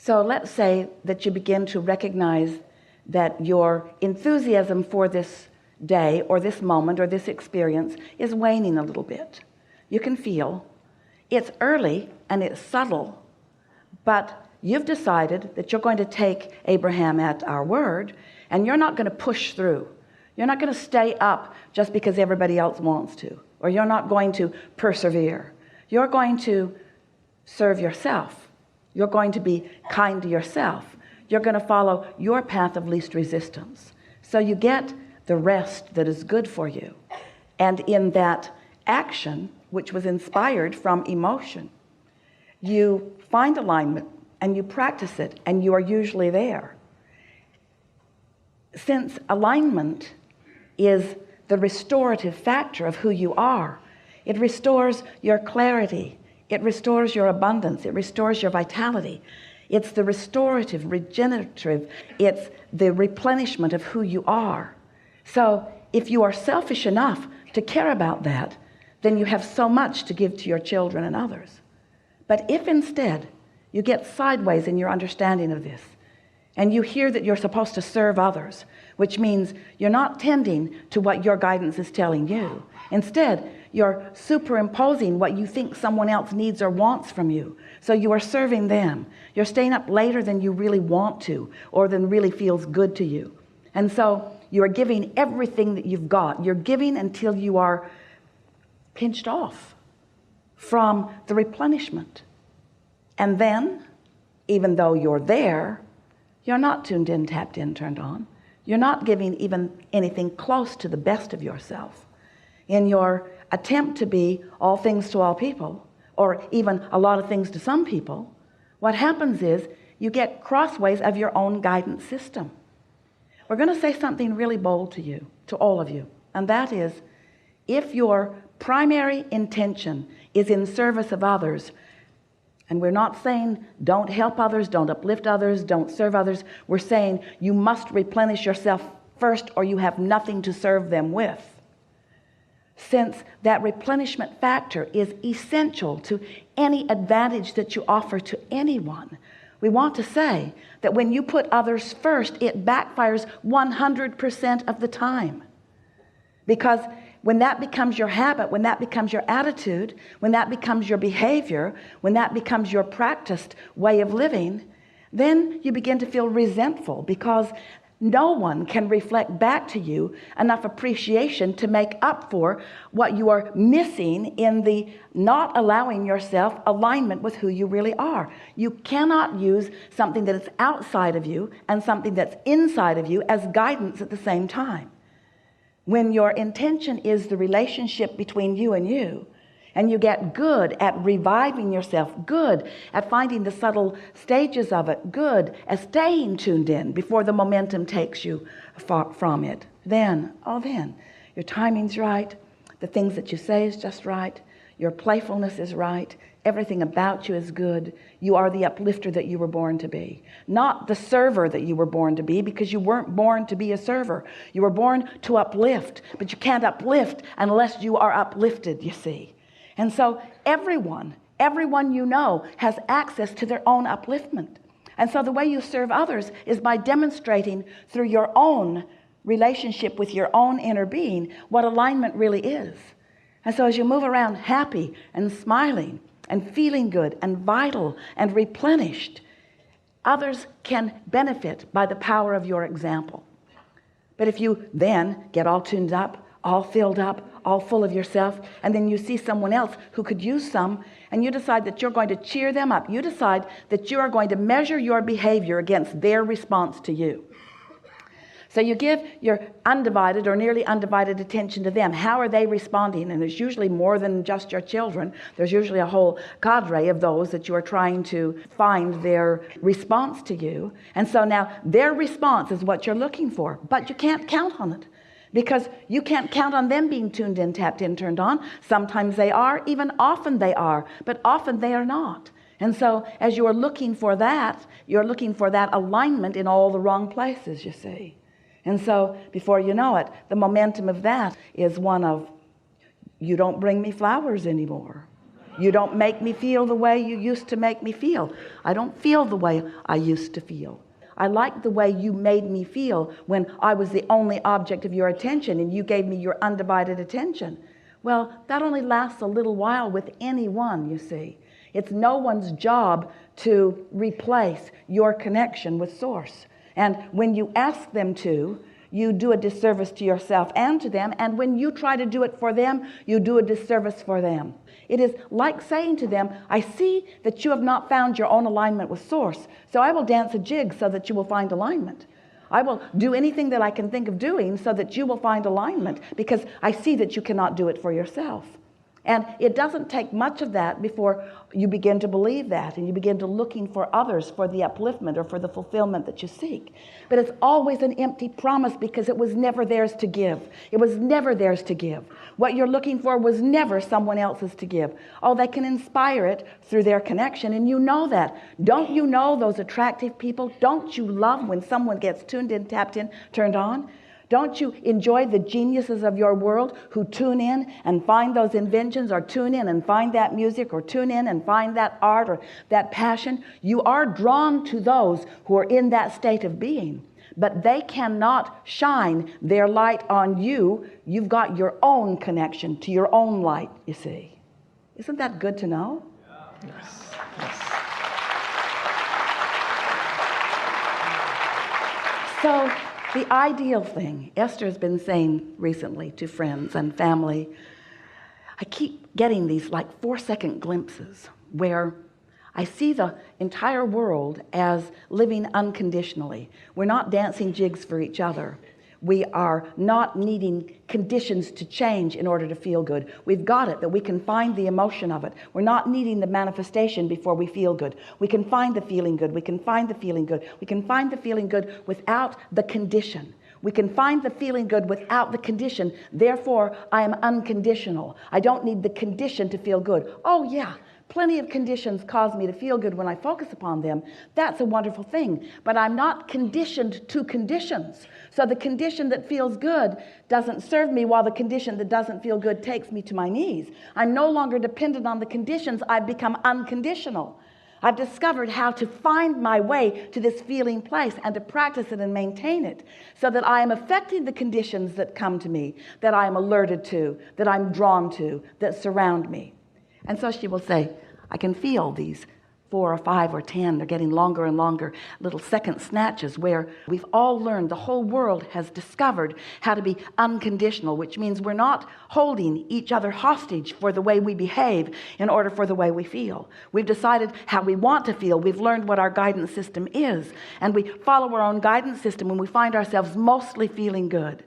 So let's say that you begin to recognize that your enthusiasm for this day or this moment or this experience is waning a little bit. You can feel it's early and it's subtle, but you've decided that you're going to take Abraham at our word, and you're not going to push through. You're not going to stay up just because everybody else wants to, or you're not going to persevere. You're going to serve yourself. You're going to be kind to yourself. You're going to follow your path of least resistance. So you get the rest that is good for you. And in that action, which was inspired from emotion, you find alignment and you practice it, and you are usually there. Since alignment is the restorative factor of who you are, it restores your clarity, it restores your abundance, it restores your vitality. It's the restorative, regenerative, it's the replenishment of who you are. So if you are selfish enough to care about that, then you have so much to give to your children and others. But if instead you get sideways in your understanding of this, and you hear that you're supposed to serve others, which means you're not tending to what your guidance is telling you. Instead, you're superimposing what you think someone else needs or wants from you. So you are serving them. You're staying up later than you really want to, or than really feels good to you. And so you are giving everything that you've got. You're giving until you are pinched off from the replenishment. And then, even though you're there, you're not tuned in, tapped in, turned on. You're not giving even anything close to the best of yourself. In your attempt to be all things to all people, or even a lot of things to some people, what happens is you get crossways of your own guidance system. We're going to say something really bold to you, to all of you, and that is, if your primary intention is in service of others, and we're not saying don't help others, don't uplift others, don't serve others. We're saying you must replenish yourself first, or you have nothing to serve them with. Since that replenishment factor is essential to any advantage that you offer to anyone, we want to say that when you put others first, it backfires 100% of the time. Because when that becomes your habit, when that becomes your attitude, when that becomes your behavior, when that becomes your practiced way of living, then you begin to feel resentful, because no one can reflect back to you enough appreciation to make up for what you are missing in the not allowing yourself alignment with who you really are. You cannot use something that is outside of you and something that's inside of you as guidance at the same time. When your intention is the relationship between you, and you get good at reviving yourself, good at finding the subtle stages of it, good at staying tuned in before the momentum takes you far from it, then your timing's right, the things that you say is just right, your playfulness is right, everything about you is good. You are the uplifter that you were born to be, not the server that you were born to be, because you weren't born to be a server. You were born to uplift, but you can't uplift unless you are uplifted, you see. And so everyone you know has access to their own upliftment. And so the way you serve others is by demonstrating through your own relationship with your own inner being what alignment really is. And so as you move around happy and smiling and feeling good and vital and replenished, others can benefit by the power of your example. But if you then get all tuned up, all filled up, all full of yourself, and then you see someone else who could use some, and you decide that you're going to cheer them up, you decide that you are going to measure your behavior against their response to you. So you give your undivided or nearly undivided attention to them. How are they responding? And there's usually more than just your children. There's usually a whole cadre of those that you are trying to find their response to you. And so now their response is what you're looking for, but you can't count on it, because you can't count on them being tuned in, tapped in, turned on. Sometimes they are, even often they are, but often they are not. And so as you are looking for that, you're looking for that alignment in all the wrong places, you see. And so before you know it, the momentum of that is one of, you don't bring me flowers anymore. You don't make me feel the way you used to make me feel. I don't feel the way I used to feel. I like the way you made me feel when I was the only object of your attention and you gave me your undivided attention. Well, that only lasts a little while with anyone, you see. It's no one's job to replace your connection with Source. And when you ask them to, you do a disservice to yourself and to them. And when you try to do it for them, you do a disservice for them. It is like saying to them, I see that you have not found your own alignment with Source, so I will dance a jig so that you will find alignment. I will do anything that I can think of doing so that you will find alignment, because I see that you cannot do it for yourself. And it doesn't take much of that before you begin to believe that, and you begin to looking for others for the upliftment or for the fulfillment that you seek. But it's always an empty promise, because it was never theirs to give. It was never theirs to give. What you're looking for was never someone else's to give. Oh, they can inspire it through their connection, and you know that. Don't you know those attractive people? Don't you love when someone gets tuned in, tapped in, turned on? Don't you enjoy the geniuses of your world who tune in and find those inventions, or tune in and find that music, or tune in and find that art or that passion? You are drawn to those who are in that state of being, but they cannot shine their light on you. You've got your own connection to your own light, you see. Isn't that good to know? Yes. Yes. So, the ideal thing, Esther has been saying recently to friends and family, I keep getting these like 4-second glimpses where I see the entire world as living unconditionally. We're not dancing jigs for each other. We are not needing conditions to change in order to feel good. We've got it, that we can find the emotion of it. We're not needing the manifestation before we feel good. We can find the feeling good. We can find the feeling good. We can find the feeling good without the condition. We can find the feeling good without the condition. Therefore, I am unconditional. I don't need the condition to feel good. Oh yeah, plenty of conditions cause me to feel good when I focus upon them. That's a wonderful thing. But I'm not conditioned to conditions. So the condition that feels good doesn't serve me, while the condition that doesn't feel good takes me to my knees. I'm no longer dependent on the conditions. I've become unconditional. I've discovered how to find my way to this feeling place and to practice it and maintain it, so that I am affecting the conditions that come to me, that I am alerted to, that I'm drawn to, that surround me. And so she will say, I can feel these 4 or 5 or 10, they're getting longer and longer, little second snatches where we've all learned, the whole world has discovered how to be unconditional, which means we're not holding each other hostage for the way we behave in order for the way we feel. We've decided how we want to feel. We've learned what our guidance system is, and we follow our own guidance system when we find ourselves mostly feeling good.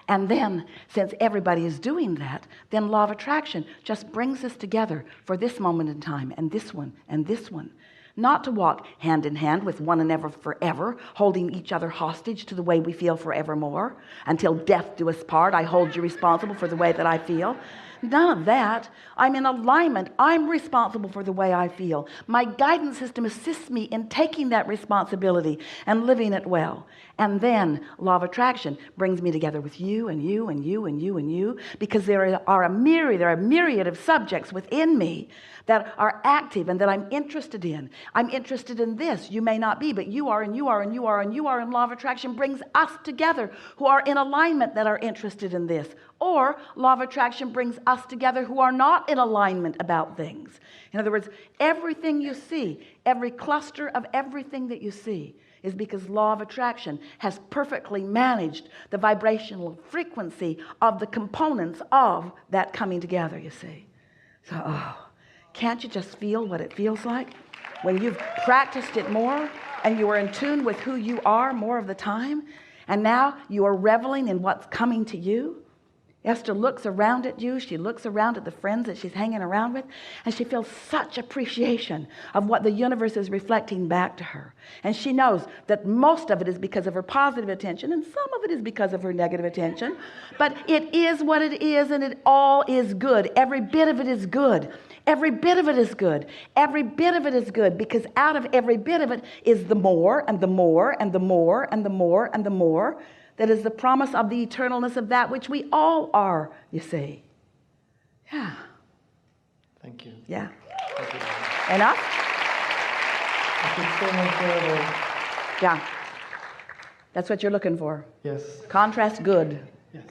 And then, since everybody is doing that, then law of attraction just brings us together for this moment in time, and this one, and this one. Not to walk hand in hand with one another forever, holding each other hostage to the way we feel forevermore. Until death do us part, I hold you responsible for the way that I feel. None of that. I'm in alignment. I'm responsible for the way I feel. My guidance system assists me in taking that responsibility and living it well. And then law of attraction brings me together with you and you and you and you and you, because there are a myriad of subjects within me that are active and that I'm interested in. I'm interested in this. You may not be, but you are, and you are, and you are, and you are. And law of attraction brings us together who are in alignment that are interested in this. Or law of attraction brings us together who are not in alignment about things. In other words, everything you see, every cluster of everything that you see, is because law of attraction has perfectly managed the vibrational frequency of the components of that coming together, you see. So, can't you just feel what it feels like when you've practiced it more and you are in tune with who you are more of the time, and now you are reveling in what's coming to you? Esther looks around at you, she looks around at the friends that she's hanging around with, and she feels such appreciation of what the universe is reflecting back to her. And she knows that most of it is because of her positive attention, and some of it is because of her negative attention. But it is what it is, and it all is good. Every bit of it is good. Every bit of it is good. Every bit of it is good, because out of every bit of it is the more and the more and the more and the more and the more. That is the promise of the eternalness of that which we all are, you see. Yeah. Thank you. Yeah. Thank you. Enough? I could say more further. Yeah. That's what you're looking for. Yes. Contrast good. Yes.